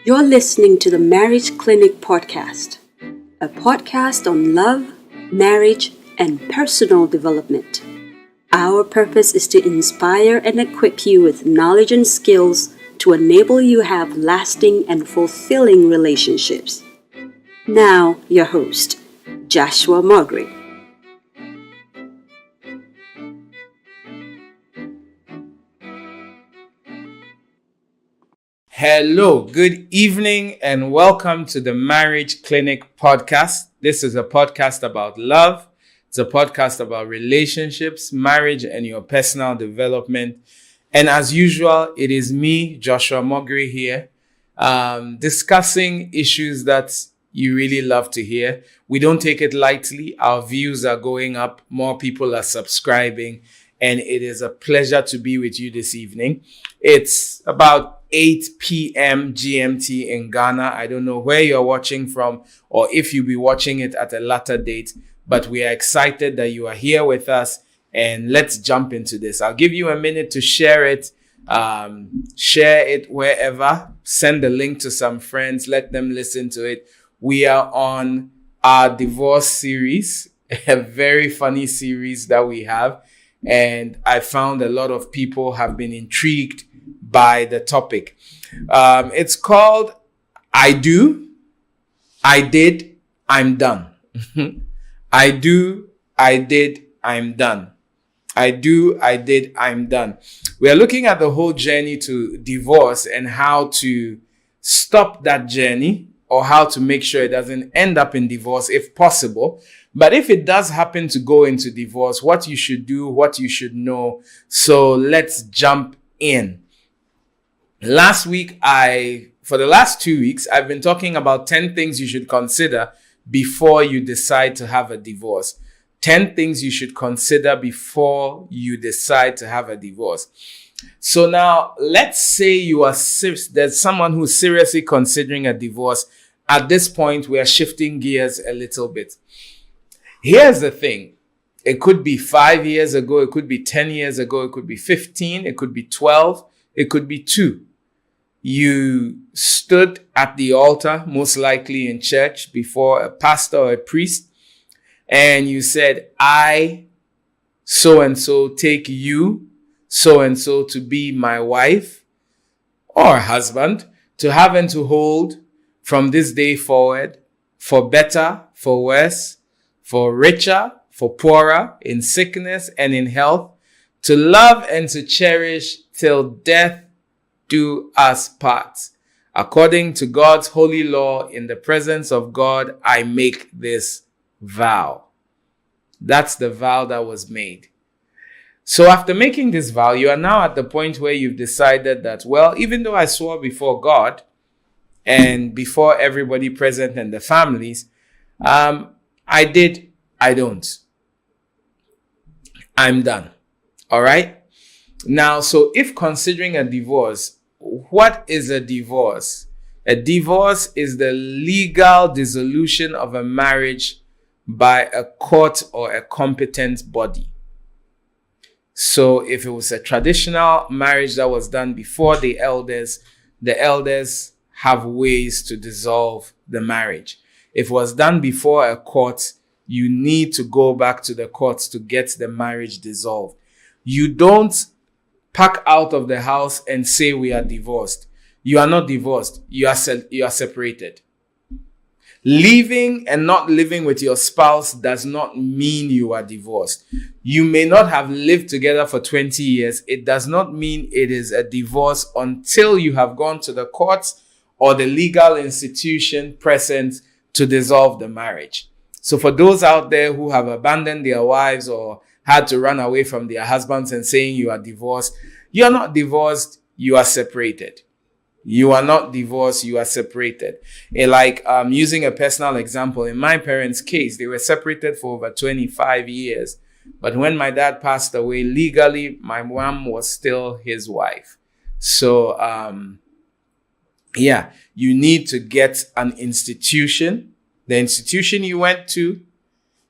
You're listening to the Marriage Clinic Podcast, a podcast on love, marriage, and personal development. Our purpose is to inspire and equip you with knowledge and skills to enable you to have lasting and fulfilling relationships. Now, your host, Joshua Margaret. Hello, good evening, and welcome to the Marriage Clinic Podcast. This is a podcast about love. It's a podcast about relationships, marriage, and your personal development. And as usual, it is me, Joshua Margaret, here, discussing issues that you really love to hear. We don't take it lightly. Our views are going up. More people are subscribing. And it is a pleasure to be with you this evening. It's about 8 p.m. GMT in Ghana. I don't know where you're watching from or if you'll be watching it at a later date, but we are excited that you are here with us, and let's jump into this. I'll give you a minute to share it wherever, send the link to some friends, let them listen to it. We are on our divorce series, a very funny series that we have. And I found a lot of people have been intrigued by the topic. It's called I Do, I Did, I'm Done. I do, I did, I'm done. I do, I did, I'm done. We are looking at the whole journey to divorce and how to stop that journey, or how to make sure it doesn't end up in divorce if possible. But if it does happen to go into divorce, what you should do, what you should know. So let's jump in. Last week, for the last 2 weeks, I've been talking about 10 things you should consider before you decide to have a divorce. 10 things you should consider before you decide to have a divorce. So now, let's say there's someone who's seriously considering a divorce. At this point, we are shifting gears a little bit. Here's the thing. It could be 5 years ago. It could be 10 years ago. It could be 15. It could be 12. It could be 2. You stood at the altar, most likely in church, before a pastor or a priest, and you said, I, so-and-so, take you, so-and-so, to be my wife or husband, to have and to hold from this day forward, for better, for worse, for richer, for poorer, in sickness and in health, to love and to cherish till death do us part. According to God's holy law, in the presence of God, I make this vow. That's the vow that was made. So after making this vow, you are now at the point where you've decided that, well, even though I swore before God and before everybody present and the families, I did, I don't. I'm done. All right? Now, so if considering a divorce, what is a divorce? A divorce is the legal dissolution of a marriage by a court or a competent body. So if it was a traditional marriage that was done before the elders have ways to dissolve the marriage. If it was done before a court, you need to go back to the courts to get the marriage dissolved. You don't pack out of the house and say we are divorced. You are not divorced. You are separated. Living and not living with your spouse does not mean you are divorced. You may not have lived together for 20 years. It does not mean it is a divorce until you have gone to the courts or the legal institution present to dissolve the marriage. So for those out there who have abandoned their wives or had to run away from their husbands and saying you are divorced, you are not divorced, you are separated. You are not divorced, you are separated. Using a personal example, in my parents' case, they were separated for over 25 years. But when my dad passed away, legally, my mom was still his wife. So, you need to get an institution. The institution you went to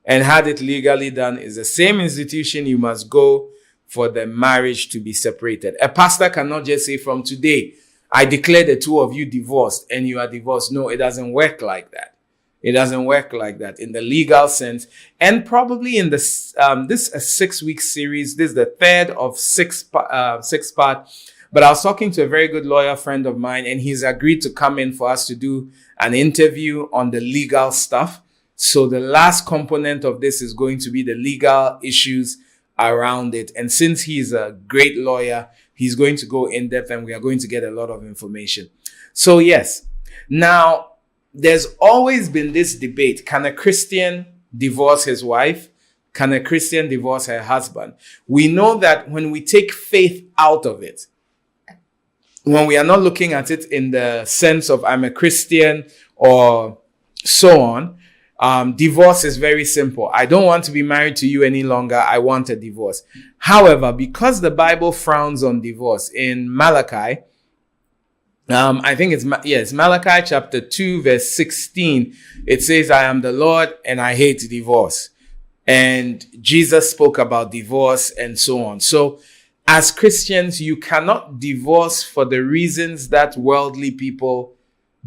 and had it legally done is the same institution you must go for the marriage to be separated. A pastor cannot just say from today, I declare the two of you divorced and you are divorced. No, it doesn't work like that. It doesn't work like that in the legal sense. And probably in this, this a 6-week series. This is the third of six part. But I was talking to a very good lawyer friend of mine, and he's agreed to come in for us to do an interview on the legal stuff. So the last component of this is going to be the legal issues around it. And since he's a great lawyer, he's going to go in depth and we are going to get a lot of information. So yes, now there's always been this debate. Can a Christian divorce his wife? Can a Christian divorce her husband? We know that when we take faith out of it, when we are not looking at it in the sense of I'm a Christian or so on, divorce is very simple. I don't want to be married to you any longer. I want a divorce. However, because the Bible frowns on divorce in Malachi, I think it's Malachi chapter 2 verse 16. It says, I am the Lord and I hate divorce. And Jesus spoke about divorce and so on. So as Christians, you cannot divorce for the reasons that worldly people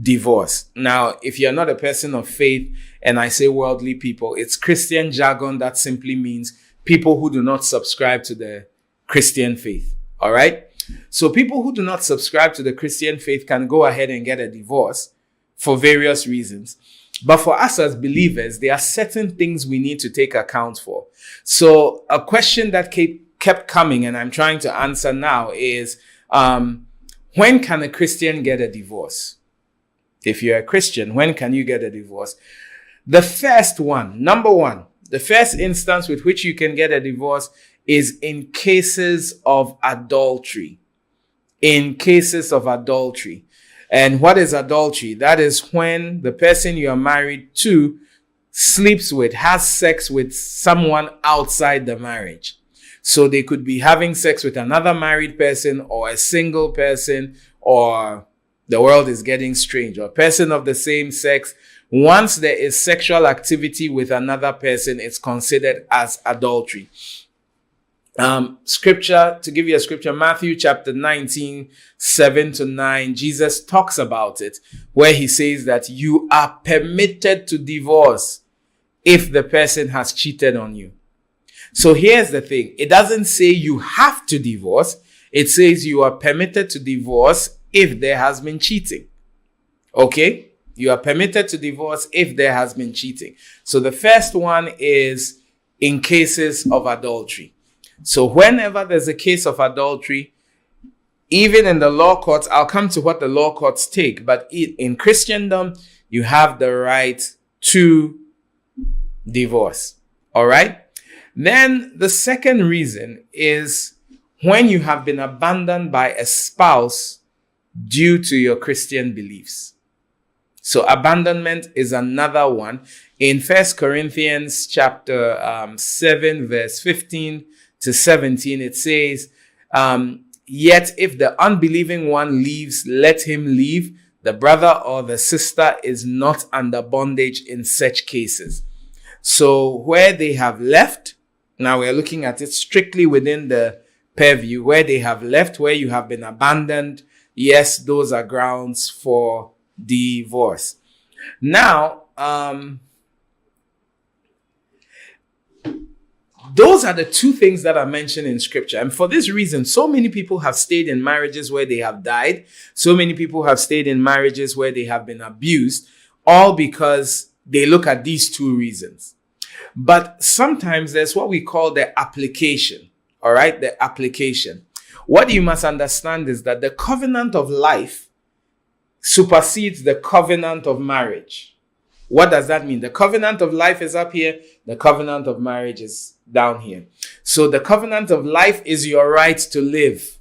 divorce. Now, if you're not a person of faith and I say worldly people, it's Christian jargon that simply means people who do not subscribe to the Christian faith. All right. So people who do not subscribe to the Christian faith can go ahead and get a divorce for various reasons. But for us as believers, there are certain things we need to take account for. So a question that kept coming and I'm trying to answer now is, when can a Christian get a divorce? If you're a Christian, when can you get a divorce? The first one, number one, the first instance with which you can get a divorce is in cases of adultery. In cases of adultery. And what is adultery? That is when the person you are married to sleeps with, has sex with someone outside the marriage. So they could be having sex with another married person or a single person, or the world is getting strange, or a person of the same sex. Once there is sexual activity with another person, it's considered as adultery. Scripture, to give you a scripture, Matthew chapter 19, 7-9, Jesus talks about it, where he says that you are permitted to divorce if the person has cheated on you. So here's the thing. It doesn't say you have to divorce. It says you are permitted to divorce if there has been cheating. Okay? You are permitted to divorce if there has been cheating. So the first one is in cases of adultery. So whenever there's a case of adultery, even in the law courts, I'll come to what the law courts take, but in Christendom, you have the right to divorce. All right? Then the second reason is when you have been abandoned by a spouse due to your Christian beliefs. So abandonment is another one. In 1 Corinthians chapter 7, verse 15 to 17, it says, yet if the unbelieving one leaves, let him leave. The brother or the sister is not under bondage in such cases. So where they have left, now we're looking at it strictly within the purview, where they have left, where you have been abandoned. Yes, those are grounds for divorce. Now, those are the two things that are mentioned in scripture. And for this reason, so many people have stayed in marriages where they have died. So many people have stayed in marriages where they have been abused, all because they look at these two reasons. But sometimes there's what we call the application. All right, the application. What you must understand is that the covenant of life supersedes the covenant of marriage. What does that mean? The covenant of life is up here. The covenant of marriage is down here. So the covenant of life is your right to live.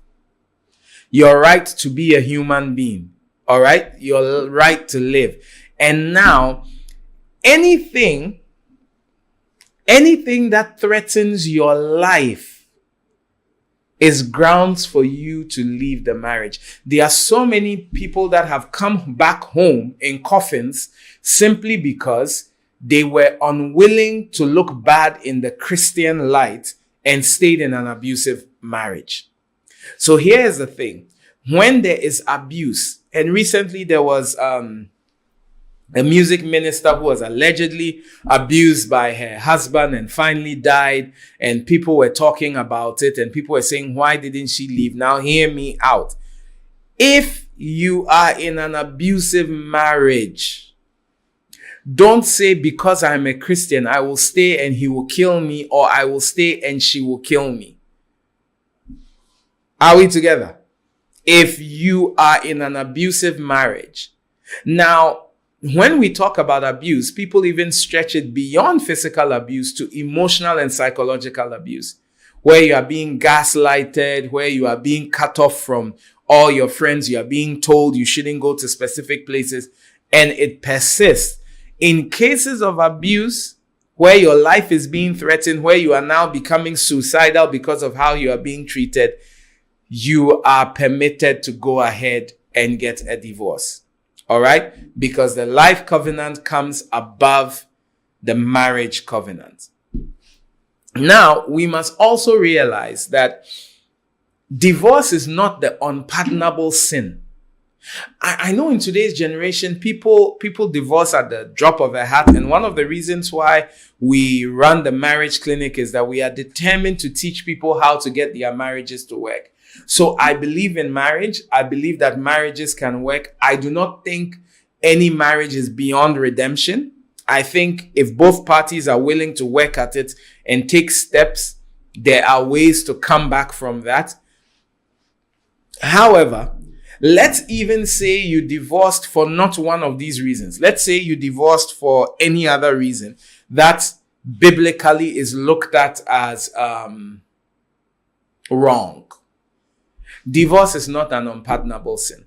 Your right to be a human being. All right? Your right to live. And now, anything that threatens your life is grounds for you to leave the marriage. There are so many people that have come back home in coffins simply because they were unwilling to look bad in the Christian light and stayed in an abusive marriage. So here's the thing. when there is abuse, and recently there was a music minister who was allegedly abused by her husband and finally died, and people were talking about it, and people were saying, why didn't she leave? Now hear me out. If you are in an abusive marriage, don't say, because I'm a Christian, I will stay and he will kill me, or I will stay and she will kill me. Are we together? If you are in an abusive marriage. Now, when we talk about abuse, people even stretch it beyond physical abuse to emotional and psychological abuse, where you are being gaslighted, where you are being cut off from all your friends, you are being told you shouldn't go to specific places, and it persists. In cases of abuse, where your life is being threatened, where you are now becoming suicidal because of how you are being treated, you are permitted to go ahead and get a divorce. All right? Because the life covenant comes above the marriage covenant. Now, we must also realize that divorce is not the unpardonable sin. I know in today's generation, people divorce at the drop of a hat. And one of the reasons why we run the marriage clinic is that we are determined to teach people how to get their marriages to work. So I believe in marriage. I believe that marriages can work. I do not think any marriage is beyond redemption. I think if both parties are willing to work at it and take steps, there are ways to come back from that. However, let's even say you divorced for not one of these reasons. Let's say you divorced for any other reason that biblically is looked at as wrong. Divorce is not an unpardonable sin.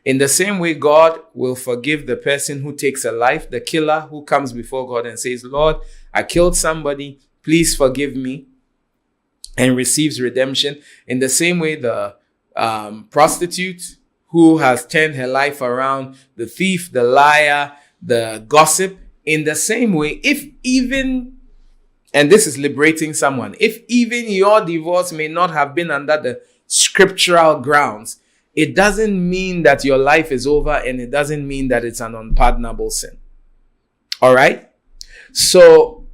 In the same way, God will forgive the person who takes a life, the killer who comes before God and says, Lord, I killed somebody, please forgive me, and receives redemption. In the same way, the prostitute who has turned her life around, the thief, the liar, the gossip, in the same way, if even, and this is liberating someone, if even your divorce may not have been under the scriptural grounds, it doesn't mean that your life is over, and it doesn't mean that it's an unpardonable sin. All right? So,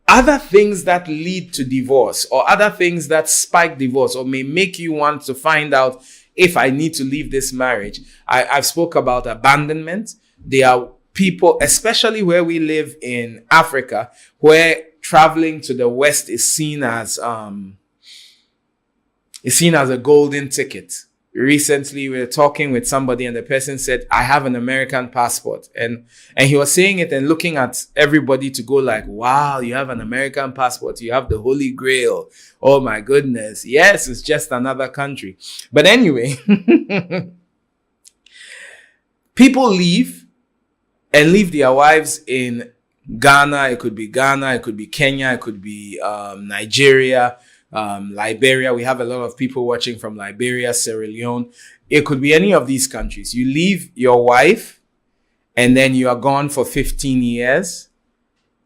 other things that lead to divorce, or other things that spike divorce, or may make you want to find out if I need to leave this marriage. I've spoke about abandonment. There are people, especially where we live in Africa, where traveling to the West is seen as a golden ticket. Recently, we were talking with somebody and the person said, I have an American passport. And he was saying it and looking at everybody to go like, wow, you have an American passport. You have the Holy Grail. Oh my goodness. Yes, it's just another country. But anyway, people leave their wives in Ghana. It could be Ghana. It could be Kenya. It could be Nigeria. Liberia. We have a lot of people watching from Liberia, Sierra Leone. It could be any of these countries. You leave your wife and then you are gone for 15 years.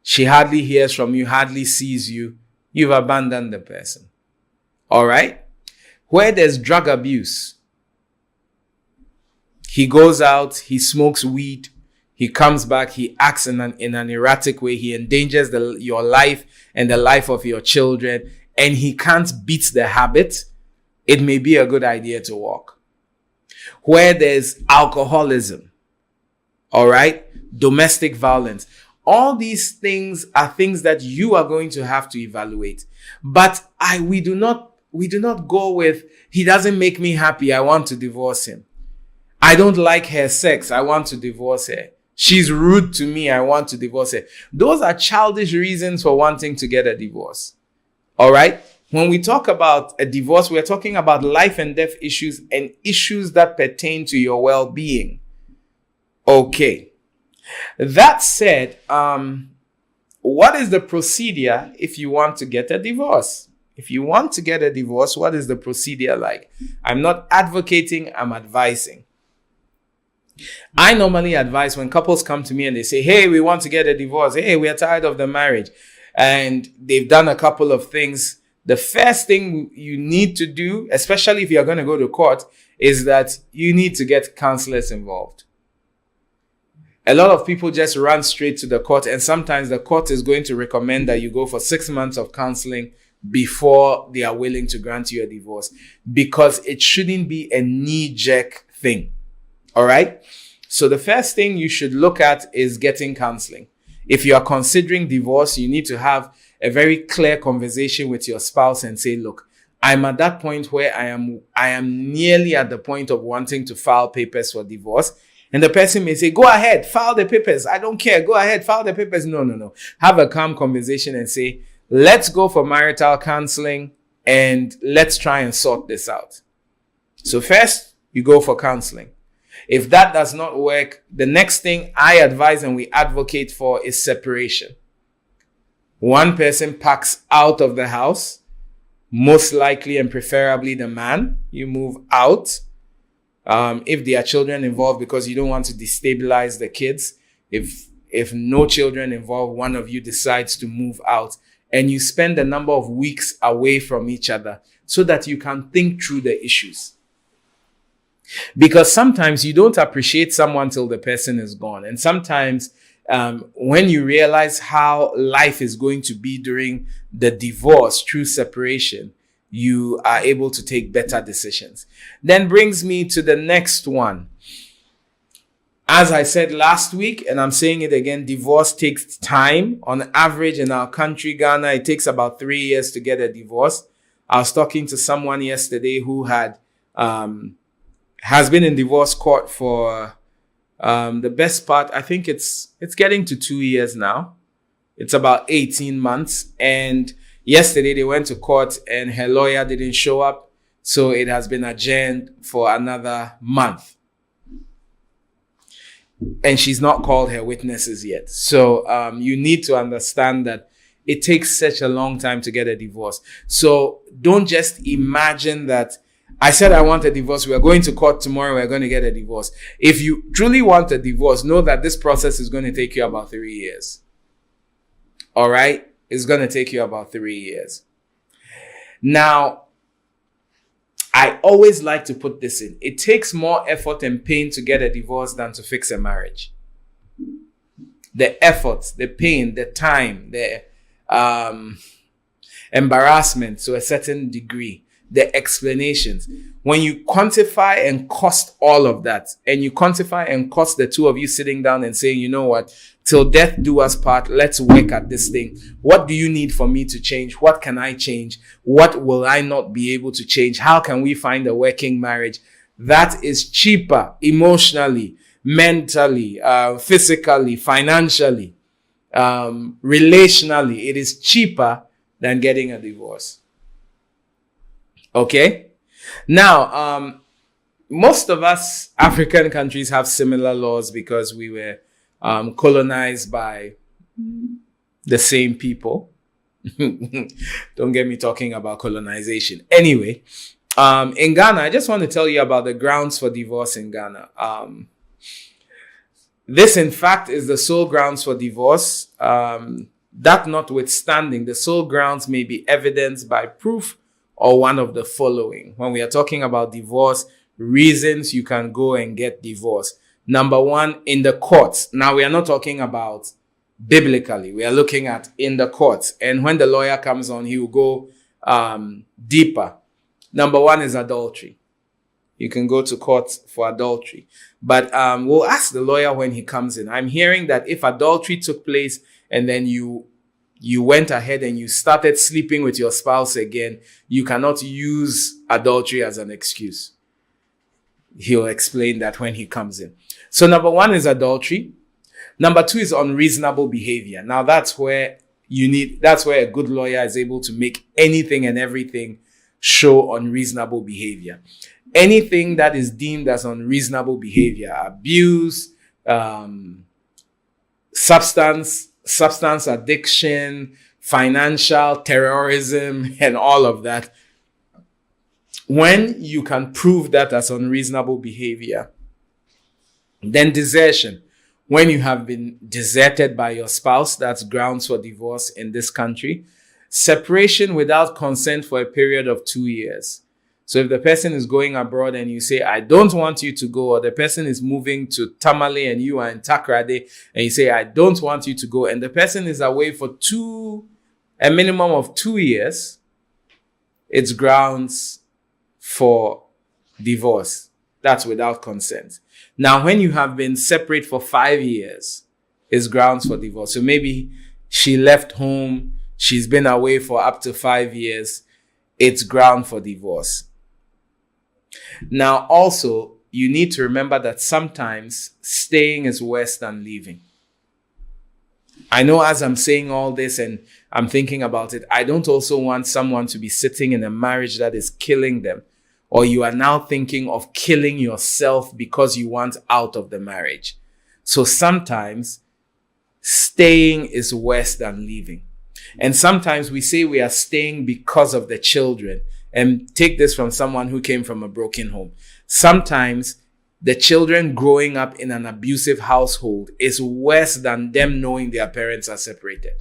She hardly hears from you, hardly sees you. You've abandoned the person. All right? Where there's drug abuse, he goes out, he smokes weed, he comes back, he acts in an erratic way, he endangers your life and the life of your children, and he can't beat the habit, it may be a good idea to walk. Where there's alcoholism, all right, domestic violence, all these things are things that you are going to have to evaluate. But we do not go with, he doesn't make me happy, I want to divorce him. I don't like her sex, I want to divorce her. She's rude to me, I want to divorce her. Those are childish reasons for wanting to get a divorce. All right. When we talk about a divorce, we're talking about life and death issues and issues that pertain to your well-being. Okay. That said, what is the procedure if you want to get a divorce? If you want to get a divorce, what is the procedure like? I'm not advocating, I'm advising. I normally advise when couples come to me and they say, hey, we want to get a divorce. Hey, we are tired of the marriage. And they've done a couple of things the first thing you need to do, especially if you're going to go to court, is that you need to get counselors involved. A lot of people just run straight to the court, and sometimes the court is going to recommend that you go for 6 months of counseling before they are willing to grant you a divorce, because it shouldn't be a knee-jerk thing. All right? So the first thing you should look at is getting counseling. If you are considering divorce, you need to have a very clear conversation with your spouse and say, look, I'm at that point where I am nearly at the point of wanting to file papers for divorce. And the person may say, go ahead, file the papers. I don't care. Go ahead, file the papers. No. Have a calm conversation and say, let's go for marital counseling and let's try and sort this out. So first, you go for counseling. If that does not work, the next thing I advise and we advocate for is separation. One person packs out of the house, most likely and preferably the man. You move out. If there are children involved, because you don't want to destabilize the kids. If no children involved, one of you decides to move out, and you spend a number of weeks away from each other so that you can think through the issues. Because sometimes you don't appreciate someone till the person is gone. And sometimes when you realize how life is going to be during the divorce through separation, you are able to take better decisions. Then brings me to the next one. As I said last week, and I'm saying it again, divorce takes time. On average in our country, Ghana, it takes about 3 years to get a divorce. I was talking to someone yesterday who has been in divorce court for the best part. I think it's getting to 2 years now. It's about 18 months. And yesterday they went to court and her lawyer didn't show up. So it has been adjourned for another month. And she's not called her witnesses yet. So you need to understand that it takes such a long time to get a divorce. So don't just imagine that I said I want a divorce. We are going to court tomorrow. We're going to get a divorce. If you truly want a divorce, know that this process is going to take you about 3 years. All right? It's going to take you about 3 years. Now, I always like to put this in. It takes more effort and pain to get a divorce than to fix a marriage. The effort, the pain, the time, the embarrassment to a certain degree, the explanations. When you quantify and cost all of that, and you quantify and cost the two of you sitting down and saying, you know what, till death do us part, let's work at this thing. What do you need for me to change? What can I change? What will I not be able to change? How can we find a working marriage? That is cheaper emotionally, mentally, physically, financially, relationally. It is cheaper than getting a divorce. Okay? Now, most of us African countries have similar laws because we were colonized by the same people. Don't get me talking about colonization. Anyway, in Ghana, I just want to tell you about the grounds for divorce in Ghana. This, in fact, is the sole grounds for divorce. That notwithstanding, the sole grounds may be evidenced by proof or one of the following. When we are talking about divorce, reasons you can go and get divorced. Number one, in the courts. Now, we are not talking about biblically. We are looking at in the courts. And when the lawyer comes on, he will go deeper. Number one is adultery. You can go to court for adultery. But we'll ask the lawyer when he comes in. I'm hearing that if adultery took place and then you went ahead and you started sleeping with your spouse again, you cannot use adultery as an excuse. He'll explain that when he comes in. So number one is adultery. Number two is unreasonable behavior. Now that's where a good lawyer is able to make anything and everything show unreasonable behavior. Anything that is deemed as unreasonable behavior, abuse, substance addiction, financial terrorism, and all of that. When you can prove that as unreasonable behavior, then desertion. When you have been deserted by your spouse, that's grounds for divorce in this country. Separation without consent for a period of 2 years. So if the person is going abroad and you say, I don't want you to go, or the person is moving to Tamale and you are in Takrade and you say, I don't want you to go, and the person is away for a minimum of 2 years, it's grounds for divorce. That's without consent. Now, when you have been separate for 5 years, it's grounds for divorce. So maybe she left home, she's been away for up to 5 years, it's ground for divorce. Now, also, you need to remember that sometimes staying is worse than leaving. I know as I'm saying all this and I'm thinking about it, I don't also want someone to be sitting in a marriage that is killing them, or you are now thinking of killing yourself because you want out of the marriage. So sometimes staying is worse than leaving. And sometimes we say we are staying because of the children. And take this from someone who came from a broken home. Sometimes the children growing up in an abusive household is worse than them knowing their parents are separated.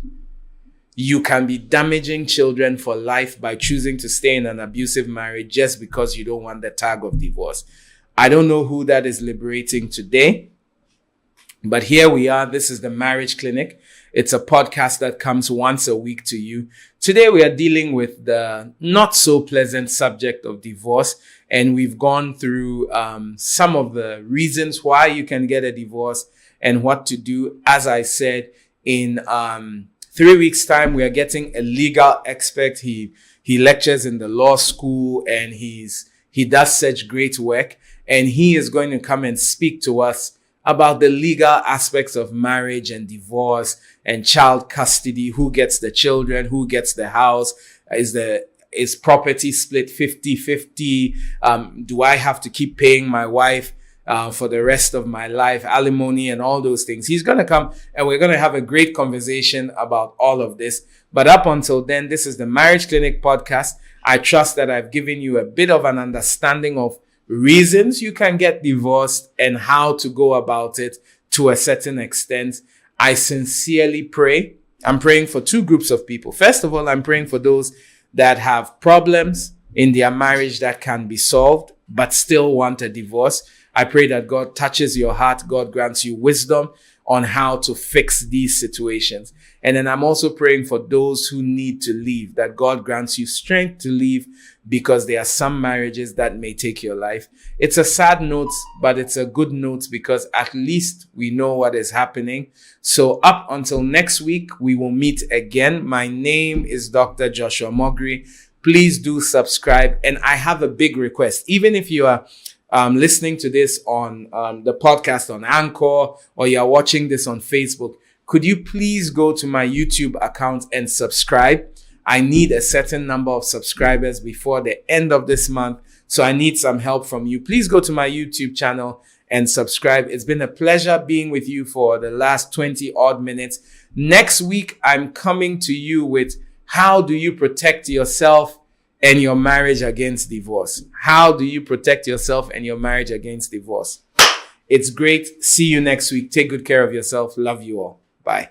You can be damaging children for life by choosing to stay in an abusive marriage just because you don't want the tag of divorce. I don't know who that is liberating today, but here we are. This is the Marriage Clinic. It's a podcast that comes once a week to you. Today we are dealing with the not so pleasant subject of divorce, and we've gone through some of the reasons why you can get a divorce and what to do. As I said, in 3 weeks' time, we are getting a legal expert. He lectures in the law school and he does such great work, and he is going to come and speak to us about the legal aspects of marriage and divorce and child custody. Who gets the children? Who gets the house? Is property split 50-50? Do I have to keep paying my wife for the rest of my life? Alimony and all those things. He's going to come and we're going to have a great conversation about all of this. But up until then, this is the Marriage Clinic podcast. I trust that I've given you a bit of an understanding of reasons you can get divorced and how to go about it to a certain extent. I sincerely pray. I'm praying for two groups of people. First of all, I'm praying for those that have problems in their marriage that can be solved, but still want a divorce. I pray that God touches your heart. God grants you wisdom on how to fix these situations. And then I'm also praying for those who need to leave, that God grants you strength to leave, because there are some marriages that may take your life. It's a sad note, but it's a good note because at least we know what is happening. So up until next week, we will meet again. My name is Dr. Joshua Mogri. Please do subscribe. And I have a big request. Even if you are listening to this on the podcast on Anchor, or you're watching this on Facebook, could you please go to my YouTube account and subscribe? I need a certain number of subscribers before the end of this month, so I need some help from you. Please go to my YouTube channel and subscribe. It's been a pleasure being with you for the last 20 odd minutes. Next week, I'm coming to you with how do you protect yourself and your marriage against divorce? How do you protect yourself and your marriage against divorce? It's great. See you next week. Take good care of yourself. Love you all. Bye.